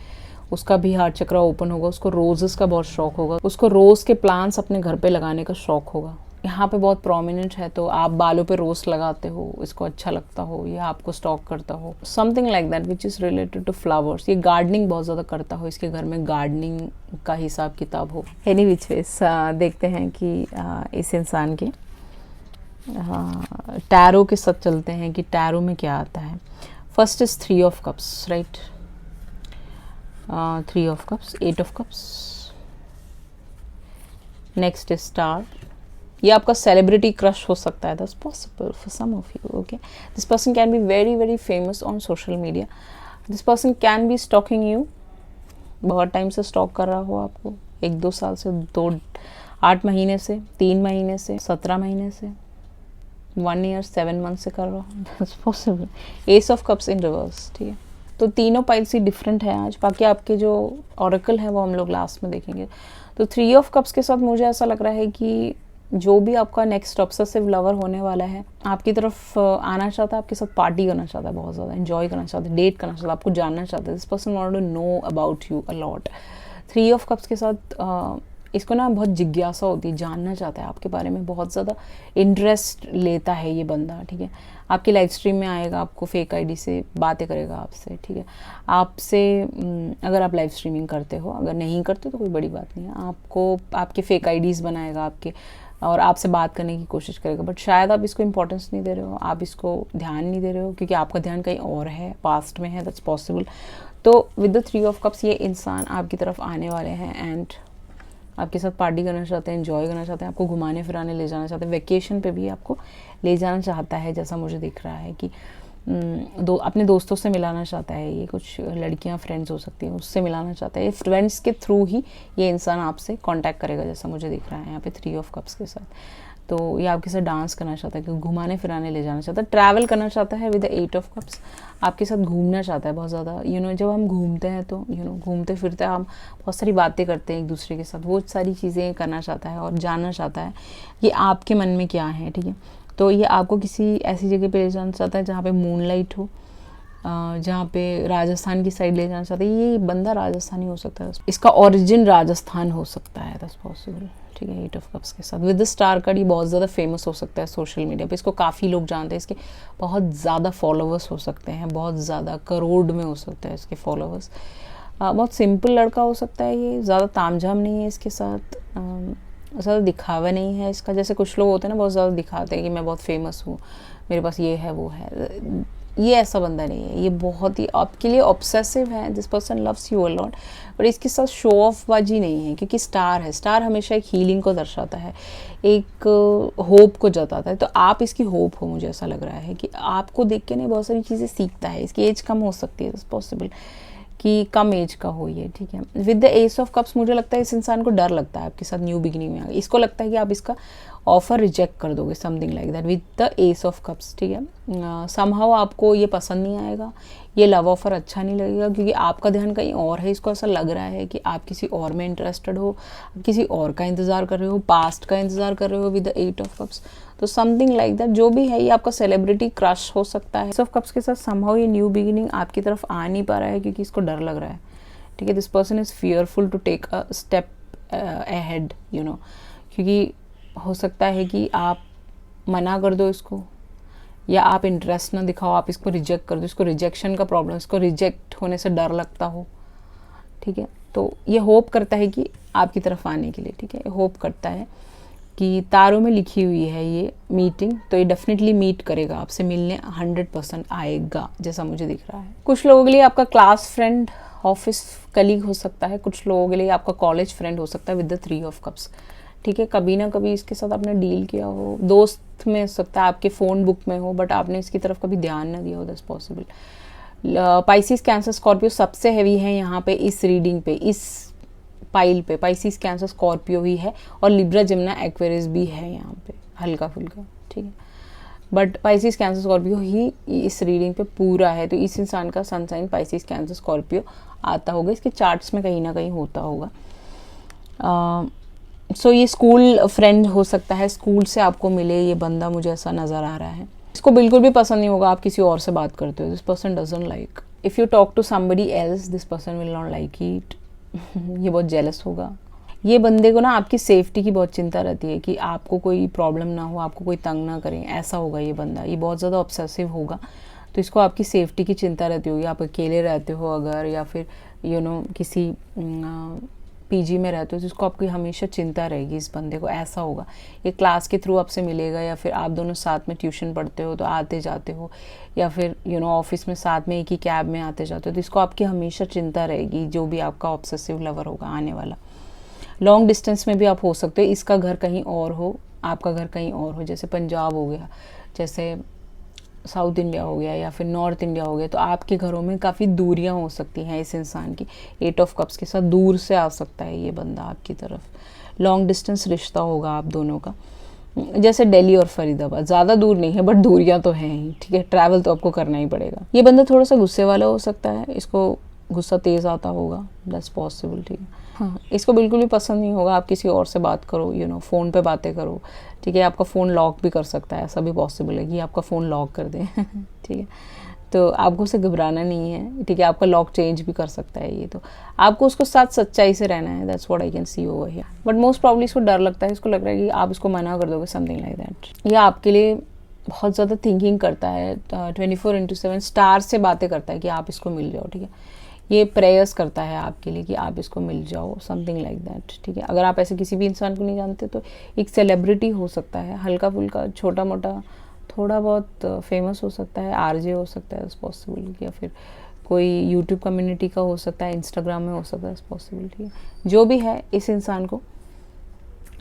उसका भी हार्ट चक्र ओपन होगा। उसको रोजेस का बहुत शौक होगा, उसको रोज़ के प्लांट्स अपने घर पे लगाने का शौक होगा। यहाँ पे बहुत प्रोमिनेंट है, तो आप बालों पे रोज लगाते हो, इसको अच्छा लगता हो, या आपको स्टॉक करता हो, something like that which is related to flowers. ये गार्डनिंग बहुत ज़्यादा करता हो, इसके घर में गार्डनिंग का हिसाब किताब हो। एनी विच वेज देखते हैं कि इस इंसान के टैरो के साथ चलते हैं कि टैरो में क्या आता है। First is 3 of cups, right, 3 of cups, 8 of cups, next is star. ये आपका सेलिब्रिटी क्रश हो सकता है, that's possible for some of you. Okay, this person can be very very famous on social media. This person can be stalking you, बहुत time से stalk कर रहा हो आपको, 1-2 साल से, 8 महीने से, 3 महीने से, 17 महीने से, 1 ईयर 7 मंथ से कर रहा हूँ, that's possible. S of cups in reverse, ठीक है। तो तीनों पाइल्स ही डिफरेंट है आज, बाकी आपके जो ऑरेकल है वो हम लोग लास्ट में देखेंगे। तो 3 ऑफ कप्स के साथ मुझे ऐसा लग रहा है कि जो भी आपका नेक्स्ट ऑब्सेसिव लवर होने वाला है, आपकी तरफ आना चाहता है, आपके साथ पार्टी करना चाहता है, बहुत ज़्यादा एंजॉय करना चाहता है, डेट करना चाहता है, आपको जानना चाहता है। This person want to know about you a lot. 3 of cups के साथ इसको ना बहुत जिज्ञासा होती है, जानना चाहता है आपके बारे में, बहुत ज़्यादा इंटरेस्ट लेता है ये बंदा, ठीक है। आपकी लाइव स्ट्रीम में आएगा, आपको फेक आईडी से बातें करेगा आपसे, ठीक है। आपसे अगर आप लाइव स्ट्रीमिंग करते हो, अगर नहीं करते तो कोई बड़ी बात नहीं है, आपको आपके फेक आईडीज़ बनाएगा आपके, और आपसे बात करने की कोशिश करेगा, बट शायद आप इसको इंपॉर्टेंस नहीं दे रहे हो, आप इसको ध्यान नहीं दे रहे हो, क्योंकि आपका ध्यान कहीं और है, पास्ट में है, दैट्स पॉसिबल। तो विद द 3 ऑफ कप्स ये इंसान आपकी तरफ आने वाले हैं एंड आपके साथ पार्टी करना चाहते हैं, एंजॉय करना चाहते हैं, आपको घुमाने फिराने ले जाना चाहते हैं, वेकेशन पे भी आपको ले जाना चाहता है, जैसा मुझे दिख रहा है कि अपने दोस्तों से मिलाना चाहता है। ये कुछ लड़कियां फ्रेंड्स हो सकती हैं, उससे मिलाना चाहता है। फ्रेंड्स के थ्रू ही ये इंसान आपसे कांटेक्ट करेगा, जैसा मुझे दिख रहा है यहाँ पे 3 ऑफ कप्स के साथ। तो ये आपके साथ डांस करना चाहता है, घुमाने फिराने ले जाना चाहता है, ट्रैवल करना चाहता है। विद द 8 ऑफ कप्स आपके साथ घूमना चाहता है बहुत ज़्यादा। जब हम घूमते हैं तो घूमते फिरते हम बहुत सारी बातें करते हैं एक दूसरे के साथ, वो सारी चीज़ें करना चाहता है और जानना चाहता है ये आपके मन में क्या है, ठीक है। तो ये आपको किसी ऐसी जगह पे ले जाना चाहता है जहाँ पे मूनलाइट हो, जहाँ पे राजस्थान की साइड ले जाना चाहता है। ये बंदा राजस्थानी हो सकता है, इसका ओरिजिन राजस्थान हो सकता है, दैट्स पॉसिबल, ठीक है। 8 ऑफ कप्स के साथ विद द स्टार कार्ड ये बहुत ज़्यादा फेमस हो सकता है सोशल मीडिया पे, इसको काफ़ी लोग जानते हैं, इसके बहुत ज़्यादा फॉलोअर्स हो सकते हैं, बहुत ज़्यादा करोड़ में हो सकता है इसके फॉलोअर्स। बहुत सिंपल लड़का हो सकता है ये, ज़्यादा तामझाम नहीं है इसके साथ, ज़्यादा दिखावा नहीं है इसका। जैसे कुछ लोग होते हैं ना, बहुत ज़्यादा दिखाते हैं कि मैं बहुत फेमस हूँ, मेरे पास ये है वो है, ये ऐसा बंदा नहीं है। ये बहुत ही आपके लिए ऑब्सेसिव है, this person loves you a lot, पर इसके साथ शो ऑफ बाजी नहीं है, क्योंकि स्टार है। स्टार हमेशा एक हीलिंग को दर्शाता है, एक होप को जताता है। तो आप इसकी होप हो, मुझे ऐसा लग रहा है कि आपको देख के नहीं बहुत सारी चीज़ें सीखता है। इसकी एज कम हो सकती है, इट्स पॉसिबल कि कम एज का हो ये, ठीक है। With the S of cups मुझे लगता है इस इंसान को डर लगता है आपके साथ न्यू बिगिनिंग में आगे, इसको लगता है कि आप इसका ऑफर रिजेक्ट कर दोगे, something like that with the S of cups, ठीक है। समहाउ आपको ये पसंद नहीं आएगा, ये लव ऑफर अच्छा नहीं लगेगा, क्योंकि आपका ध्यान कहीं और है। इसको ऐसा लग रहा है कि आप किसी और में इंटरेस्टेड हो, किसी और का इंतज़ार कर रहे हो, पास्ट का इंतज़ार कर रहे हो विद द 8 ऑफ कप्स। तो समथिंग लाइक दैट जो भी है, ये आपका सेलिब्रिटी क्रश हो सकता है। 6 ऑफ कप्स के साथ समहाउ ये न्यू बिगिनिंग आपकी तरफ आ नहीं पा रहा है, क्योंकि इसको डर लग रहा है, ठीक है। This person is fearful to take a step ahead, क्योंकि हो सकता है कि आप मना कर दो इसको, या आप इंटरेस्ट ना दिखाओ, आप इसको रिजेक्ट कर दो, इसको रिजेक्शन का प्रॉब्लम, इसको रिजेक्ट होने से डर लगता हो, ठीक है। तो ये होप करता है कि आपकी तरफ आने के लिए, ठीक है, होप करता है कि तारों में लिखी हुई है ये मीटिंग, तो ये डेफिनेटली मीट करेगा आपसे, मिलने 100% आएगा, जैसा मुझे दिख रहा है। कुछ लोगों के लिए आपका क्लास फ्रेंड, ऑफिस कलीग हो सकता है, कुछ लोगों के लिए आपका कॉलेज फ्रेंड हो सकता है विद द 3 ऑफ कप्स, ठीक है। कभी ना कभी इसके साथ आपने डील किया हो, दोस्त में हो सकता है, आपके फ़ोन बुक में हो, बट आपने इसकी तरफ कभी ध्यान ना दिया हो, that's possible. Pisces, Cancer, Scorpio सबसे हैवी है यहाँ पे इस रीडिंग पे, इस पाइल पे। पाइसिस, कैंसर, स्कॉर्पियो ही है, और लिब्रा, जिम्ना, एक्वेरियस भी है यहाँ पे हल्का फुल्का, ठीक है। बट पाइसिस, कैंसर, स्कॉर्पियो ही इस रीडिंग पे पूरा है। तो इस इंसान का sun sign Pisces, Cancer, Scorpio आता होगा, इसके चार्ट्स में कहीं ना कहीं होता होगा। सो ये स्कूल फ्रेंड हो सकता है, स्कूल से आपको मिले ये बंदा, मुझे ऐसा नज़र आ रहा है। इसको बिल्कुल भी पसंद नहीं होगा आप किसी और से बात करते हो। This person doesn't like if you talk to somebody else, this person will not like it. ये बहुत जेलस होगा। ये बंदे को ना आपकी सेफ्टी की बहुत चिंता रहती है कि आपको कोई प्रॉब्लम ना हो, आपको कोई तंग ना करें, ऐसा होगा ये बंदा। ये बहुत ज़्यादा ऑब्सेसिव होगा, तो इसको आपकी सेफ्टी की चिंता रहती होगी। आप अकेले रहते हो अगर, या फिर किसी पीजी में रहते हो, तो इसको आपकी हमेशा चिंता रहेगी इस बंदे को, ऐसा होगा। ये क्लास के थ्रू आपसे मिलेगा, या फिर आप दोनों साथ में ट्यूशन पढ़ते हो तो आते जाते हो, या फिर ऑफिस में साथ में एक ही कैब में आते जाते हो, तो इसको आपकी हमेशा चिंता रहेगी, जो भी आपका ऑब्सेसिव लवर होगा आने वाला। लॉन्ग डिस्टेंस में भी आप हो सकते हो, इसका घर कहीं और हो, आपका घर कहीं और हो, जैसे पंजाब हो गया, जैसे साउथ इंडिया हो गया, या फिर नॉर्थ इंडिया हो गया। तो आपके घरों में काफ़ी दूरियां हो सकती हैं इस इंसान की। 8 ऑफ कप्स के साथ दूर से आ सकता है ये बंदा आपकी तरफ। लॉन्ग डिस्टेंस रिश्ता होगा आप दोनों का, जैसे दिल्ली और फरीदाबाद, ज़्यादा दूर नहीं है बट दूरियां तो हैं ही, ठीक है। ट्रैवल तो आपको करना ही पड़ेगा। ये बंदा थोड़ा सा गुस्से वाला हो सकता है, इसको गुस्सा तेज़ आता होगा, दैट्स पॉसिबल, ठीक है। हाँ, इसको बिल्कुल भी पसंद नहीं होगा आप किसी और से बात करो, फ़ोन पे बातें करो, ठीक है। आपका फ़ोन लॉक भी कर सकता है, ऐसा भी पॉसिबल है कि आपका फ़ोन लॉक कर दे ठीक है। तो आपको उसे घबराना नहीं है, ठीक है। आपका लॉक चेंज भी कर सकता है ये, तो आपको उसको साथ सच्चाई से रहना है, that's what I can see over here. But most probably इसको डर लगता है, इसको लग रहा है कि आप इसको मना कर दोगे, समथिंग लाइक दैट। ये आपके लिए बहुत ज़्यादा थिंकिंग करता है, 24/7 स्टार से बातें करता है कि आप इसको मिल जाओ, ठीक है। ये प्रेयर्स करता है आपके लिए कि आप इसको मिल जाओ, समथिंग लाइक दैट, ठीक है। अगर आप ऐसे किसी भी इंसान को नहीं जानते तो एक सेलिब्रिटी हो सकता है, हल्का फुल्का, छोटा मोटा, थोड़ा बहुत फेमस हो सकता है, आरजे हो सकता है, इट्स पॉसिबल, या फिर कोई यूट्यूब कम्युनिटी का हो सकता है, इंस्टाग्राम में हो सकता है, इट्स पॉसिबल, ठीक है। जो भी है, इस इंसान को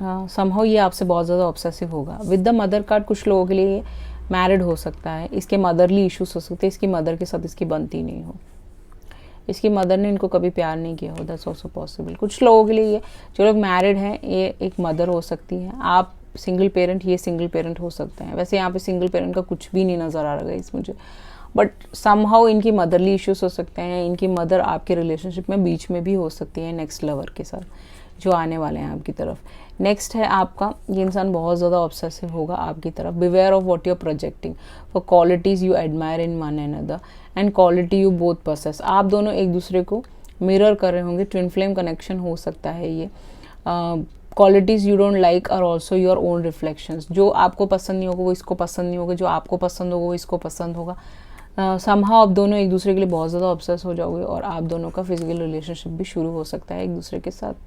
समहाउ ये आपसे बहुत ज़्यादा ऑब्सेसिव होगा। विद द मदर कार्ड, कुछ लोगों के लिए मैरिड हो सकता है, इसके मदरली इश्यूज हो सकते हैं, इसकी मदर के साथ इसकी बनती नहीं हो, इसकी मदर ने इनको कभी प्यार नहीं किया हो, दैट्स ऑल्सो पॉसिबल। कुछ लोगों के लिए, जो लोग मैरिड हैं, ये एक मदर हो सकती है, आप सिंगल पेरेंट, ये सिंगल पेरेंट हो सकते हैं। वैसे यहाँ पे सिंगल पेरेंट का कुछ भी नहीं नज़र आ रहा है इस मुझे, बट समहाउ इनकी मदरली इश्यूज हो सकते हैं। इनकी मदर आपके रिलेशनशिप में बीच में भी हो सकती है नेक्स्ट लवर के साथ, जो आने वाले हैं आपकी तरफ। नेक्स्ट है आपका, ये इंसान बहुत ज़्यादा ऑब्सेसिव होगा आपकी तरफ। Beware of what you are projecting for qualities you admire in one another and quality you both possess. आप दोनों एक दूसरे को मिरर कर रहे होंगे, ट्विन फ्लेम कनेक्शन हो सकता है ये। Qualities you don't like are also your own reflections. जो आपको पसंद नहीं होगा वो इसको पसंद नहीं होगा, जो आपको पसंद होगा वो इसको पसंद होगा। समहाउ आप दोनों एक दूसरे के लिए बहुत ज़्यादा ऑब्सेस हो जाओगे, और आप दोनों का फिजिकल रिलेशनशिप भी शुरू हो सकता है एक दूसरे के साथ।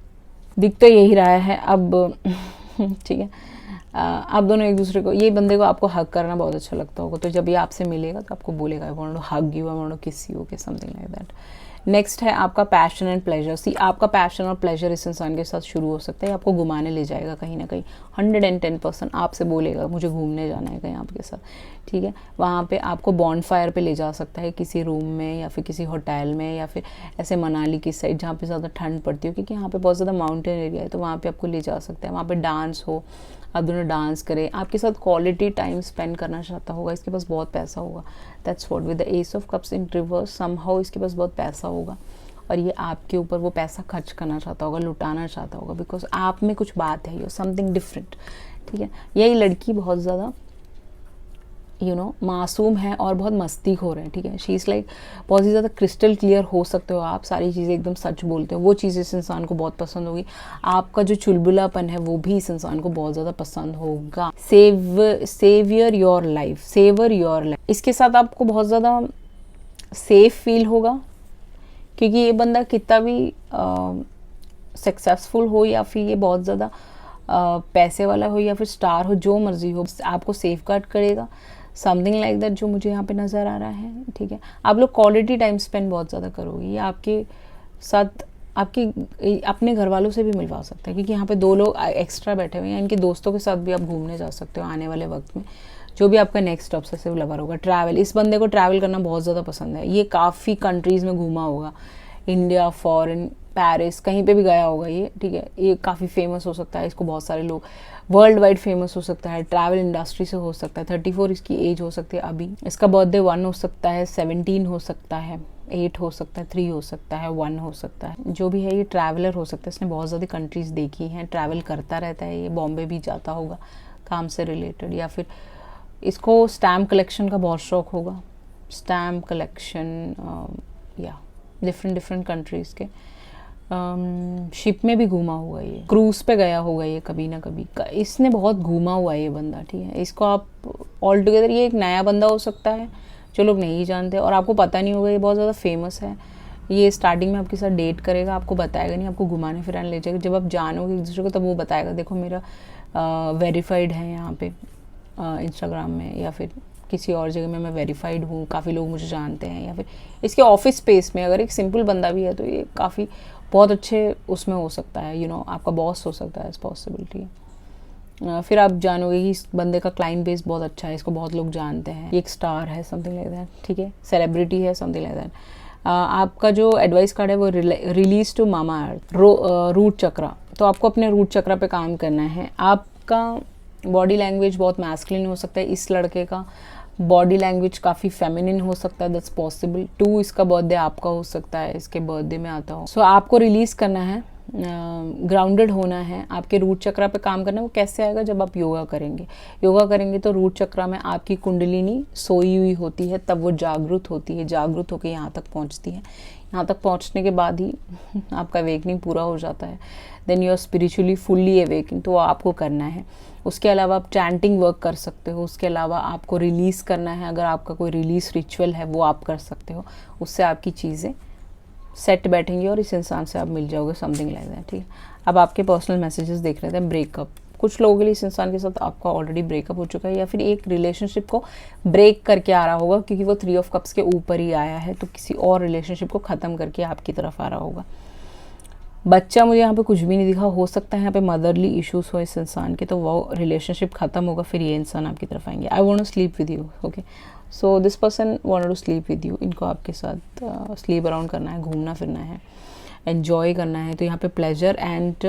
दिख तो यही रहा है अब ठीक है। आप दोनों एक दूसरे को, ये बंदे को आपको हग करना बहुत अच्छा लगता होगा, तो जब ये आपसे मिलेगा तो आपको बोलेगा I want to hug you, I want to kiss you, okay, something like that. Next है आपका पैशन एंड प्लेजर। सी, आपका पैशन और प्लेजर इस इंसान के साथ शुरू हो सकता है, आपको घुमाने ले जाएगा कहीं ना कहीं। 110% आपसे बोलेगा मुझे घूमने जाना है कहीं आपके साथ, ठीक है। वहाँ पे आपको बॉन्डफायर पे ले जा सकता है, किसी रूम में या फिर किसी होटल में, या फिर ऐसे मनाली की साइड जहाँ पे ज़्यादा ठंड पड़ती हो, क्योंकि यहाँ पे बहुत ज़्यादा माउंटेन एरिया है, तो वहाँ पे आपको ले जा सकता है। वहाँ पे डांस हो, आप दोनों डांस करें, आपके साथ क्वालिटी टाइम स्पेंड करना चाहता होगा। इसके पास बहुत पैसा होगा, that's what. With the S of cups in reverse, somehow इसके पास बहुत पैसा होगा, और ये आपके ऊपर वो पैसा खर्च करना चाहता होगा, लुटाना चाहता होगा, बिकॉज आप में कुछ बात है, यू समथिंग डिफरेंट, ठीक है। यही लड़की बहुत ज़्यादा मासूम है और बहुत मस्ती खोर है, ठीक है। शी इज़ लाइक, बहुत ही ज़्यादा क्रिस्टल क्लियर हो सकते हो आप, सारी चीज़ें एकदम सच बोलते हो, वो चीज़ इस इंसान को बहुत पसंद होगी। आपका जो चुलबुलापन है वो भी इस इंसान को बहुत ज़्यादा पसंद होगा। Savour your life, savour your life, इसके साथ आपको बहुत ज़्यादा सेफ फील होगा, क्योंकि ये बंदा कितना भी सक्सेसफुल हो, या फिर ये बहुत ज़्यादा पैसे वाला हो, या फिर स्टार हो, जो मर्जी हो, आपको सेफ गार्ड करेगा, समथिंग लाइक दैट, जो मुझे यहाँ पे नज़र आ रहा है, ठीक है। आप लोग क्वालिटी टाइम स्पेंड बहुत ज़्यादा करोगे, ये आपके साथ आपकी अपने घर वालों से भी मिलवा सकते हैं, क्योंकि यहाँ पे 2 लोग एक्स्ट्रा बैठे हुए हैं। इनके दोस्तों के साथ भी आप घूमने जा सकते हो आने वाले वक्त में, जो भी आपका नेक्स्ट ऑब्सेसिव लवर होगा। ट्रैवल, इस बंदे को ट्रैवल करना बहुत ज़्यादा पसंद है। ये काफ़ी कंट्रीज़ में घूमा होगा, इंडिया, फॉरेन, पेरिस, कहीं पे भी गया होगा ये, ठीक है। ये काफ़ी फेमस हो सकता है, इसको बहुत सारे लोग वर्ल्ड वाइड फेमस हो सकता है, ट्रैवल इंडस्ट्री से हो सकता है। 34 इसकी एज हो सकती है अभी। इसका बर्थडे 1 हो सकता है, 17 हो सकता है, 8 हो सकता है, 3 हो सकता है, 1 हो सकता है। जो भी है ये ट्रैवलर हो सकता है, इसने बहुत ज़्यादा कंट्रीज़ देखी हैं, ट्रैवल करता रहता है। ये बॉम्बे भी जाता होगा काम से रिलेटेड, या फिर इसको स्टैम्प कलेक्शन का बहुत शौक होगा। स्टैम्प कलेक्शन या डिफरेंट कंट्रीज़ के। शिप में भी घूमा हुआ है, ये क्रूज़ पे गया होगा ये कभी ना कभी। इसने बहुत घूमा हुआ है ये बंदा, ठीक है। इसको आप ऑल टुगेदर, ये एक नया बंदा हो सकता है जो लोग नहीं जानते और आपको पता नहीं होगा ये बहुत ज़्यादा फेमस है। ये स्टार्टिंग में आपके साथ डेट करेगा, आपको बताएगा नहीं, आपको घुमाने फिराने ले जाएगा। जब आप जानोगे एक दूसरे को तब वो बताएगा, देखो मेरा वेरीफाइड है यहाँ पे इंस्टाग्राम में, या फिर किसी और जगह में मैं वेरीफाइड हूँ, काफ़ी लोग मुझे जानते हैं। या फिर इसके ऑफिस स्पेस में अगर एक सिंपल बंदा भी है तो ये काफ़ी बहुत अच्छे उसमें हो सकता है, आपका बॉस हो सकता है, इस पॉसिबिलिटी है। फिर आप जानोगे कि इस बंदे का क्लाइंट बेस बहुत अच्छा है, इसको बहुत लोग जानते हैं, ये एक स्टार है, समथिंग लाइक दैट, ठीक है, सेलिब्रिटी है, समथिंग लाइक दैट। आपका जो एडवाइस कार्ड है वो release to mama earth, root chakra. तो आपको अपने रूट चक्रा पे काम करना है। आपका बॉडी लैंग्वेज बहुत मैस्कुलिन हो सकता है, इस लड़के का बॉडी लैंग्वेज काफ़ी फेमिनिन हो सकता है, दैट्स पॉसिबल। 2 इसका बर्थडे आपका हो सकता है, इसके बर्थडे में आता हो। सो आपको रिलीज़ करना है, ग्राउंडेड होना है, आपके रूट चक्रा पे काम करना है। वो कैसे आएगा? जब आप योगा करेंगे। योगा करेंगे तो रूट चक्रा में आपकी कुंडलिनी सोई हुई होती है, तब वो जागृत होती है, जागृत होकर यहाँ तक पहुँचती है। यहाँ तक पहुँचने के बाद ही आपका अवेकनिंग पूरा हो जाता है। Then you are spiritually fully awaken, तो आपको करना है। उसके अलावा आप चैंटिंग वर्क कर सकते हो। उसके अलावा आपको रिलीज़ करना है, अगर आपका कोई रिलीज़ रिचुअल है वो आप कर सकते हो। उससे आपकी चीज़ें सेट बैठेंगी और इस इंसान से आप मिल जाओगे, समथिंग लाइक दैट, ठीक है। अब आपके पर्सनल मैसेजेस देख रहे थे। ब्रेकअप, कुछ लोगों के लिए इस इंसान के साथ आपका ऑलरेडी ब्रेकअप हो चुका है, या फिर एक रिलेशनशिप को ब्रेक करके आ रहा होगा, क्योंकि वो 3 ऑफ कप्स के ऊपर ही आया है, तो किसी और रिलेशनशिप को ख़त्म करके आपकी तरफ आ रहा होगा। बच्चा मुझे यहाँ पे कुछ भी नहीं दिखा, हो सकता है यहाँ पे मदरली इश्यूज हो इस इंसान के, तो वो रिलेशनशिप ख़त्म होगा, फिर ये इंसान आपकी तरफ आएंगे। I want to sleep with you, okay, so this person wanted to sleep with you. इनको आपके साथ स्लीप अराउंड करना है, घूमना फिरना है, एन्जॉय करना है। तो यहाँ पे प्लेजर एंड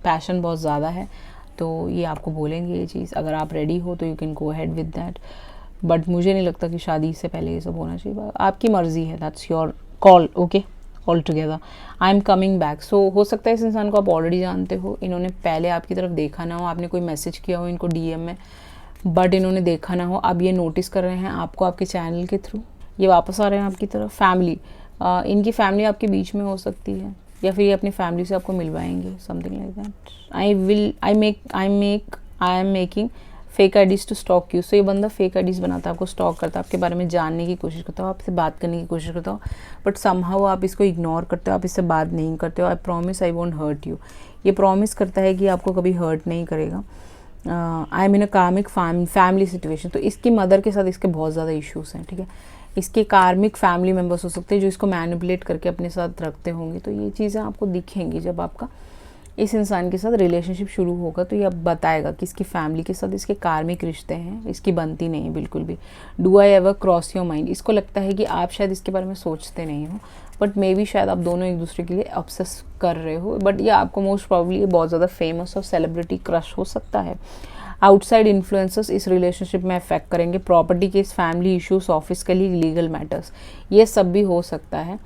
पैशन बहुत ज़्यादा है, तो ये आपको बोलेंगे ये चीज़। अगर आप रेडी हो तो you can go ahead with that, but मुझे नहीं लगता कि शादी से पहले ये सब होना चाहिए। आपकी मर्ज़ी है, that's your call, okay, all together. I am coming back. So हो सकता है इस इंसान को आप ऑलरेडी जानते हो, इन्होंने पहले आपकी तरफ देखा ना हो, आपने कोई मैसेज किया हो इनको DM में, बट इन्होंने देखा ना हो। अब ये नोटिस कर रहे हैं आपको आपके चैनल के थ्रू, ये वापस आ रहे हैं आपकी तरफ। फैमिली, इनकी फैमिली आपके बीच में हो सकती है, या फिर ये अपनी फैमिली से आपको मिलवाएंगे, something like that. I am making fake IDs to stalk you. So ये बंदा फेक आईडीज़ बनाता है, आपको स्टॉक करता है, आपके बारे में जानने की कोशिश करता हो, आपसे बात करने की कोशिश करता हो, बट समहाउ आप इसको इग्नोर करते हो, आप इससे बात नहीं करते हो। I promise I won't hurt you, ये प्रॉमिस करता है कि आपको कभी हर्ट नहीं करेगा। आई एम इन अ कार्मिक फैमिली सिचुएशन। तो इसकी मदर के साथ इसके बहुत ज़्यादा इश्यूज़ हैं, ठीक है। इसके कार्मिक फैमिली मेम्बर्स हो सकते हैं जो इसको मैनिपुलेट करके अपने साथ रखते होंगे। तो ये चीज़ें आपको दिखेंगी जब आपका इस इंसान के साथ रिलेशनशिप शुरू होगा, तो ये अब बताएगा कि इसकी फैमिली के साथ इसके कार्मिक रिश्ते हैं, इसकी बनती नहीं है बिल्कुल भी। Do I ever cross your mind, इसको लगता है कि आप शायद इसके बारे में सोचते नहीं हो, बट मे बी शायद आप दोनों एक दूसरे के लिए ऑब्सेस कर रहे हो, बट ये आपको मोस्ट प्रॉब्ली बहुत ज़्यादा फेमस और सेलिब्रिटी क्रश हो सकता है। आउटसाइड इन्फ्लुएंसर्स इस रिलेशनशिप में अफेक्ट करेंगे, property case, family issues, office के लिए लीगल मैटर्स, ये सब भी हो सकता है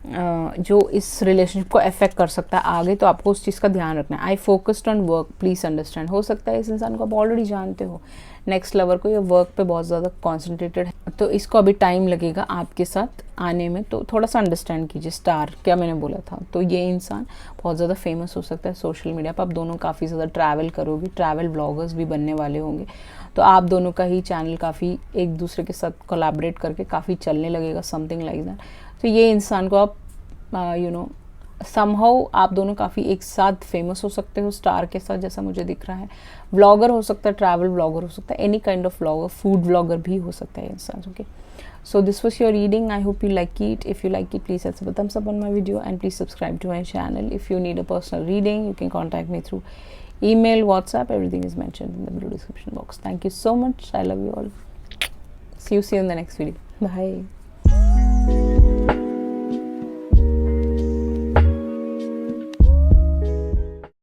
जो इस रिलेशनशिप को अफेक्ट कर सकता है आगे। तो आपको उस चीज़ का ध्यान रखना है। I focused on work, please understand. हो सकता है इस इंसान को आप ऑलरेडी जानते हो, नेक्स्ट लवर को, ये वर्क पे बहुत ज़्यादा कॉन्सेंट्रेटेड है, तो इसको अभी टाइम लगेगा आपके साथ आने में, तो थोड़ा सा अंडरस्टैंड कीजिए। स्टार, क्या मैंने बोला था, तो ये इंसान बहुत ज़्यादा फेमस हो सकता है सोशल मीडिया पर। आप दोनों काफ़ी ज़्यादा ट्रैवल करोगे, ट्रैवल ब्लॉगर्स भी बनने वाले होंगे, तो आप दोनों का ही चैनल काफ़ी एक दूसरे के साथ कोलैबोरेट करके काफ़ी चलने लगेगा, समथिंग लाइक दैट। तो ये इंसान को आप समहाउ आप दोनों काफ़ी एक साथ फेमस हो सकते हो स्टार के साथ, जैसा मुझे दिख रहा है। व्लॉगर हो सकता है, ट्रैवल व्लॉगर हो सकता है, any kind of vlogger, food vlogger भी हो सकता है इंसान। Okay, so this was your reading. I hope you like it. If you like it, please hit the thumbs up on my video and please subscribe to my channel. If you need a personal reading, you can contact me through email, WhatsApp. Everything is mentioned in the video description box. Thank you so much. I love you all. See you in the next video. Bye.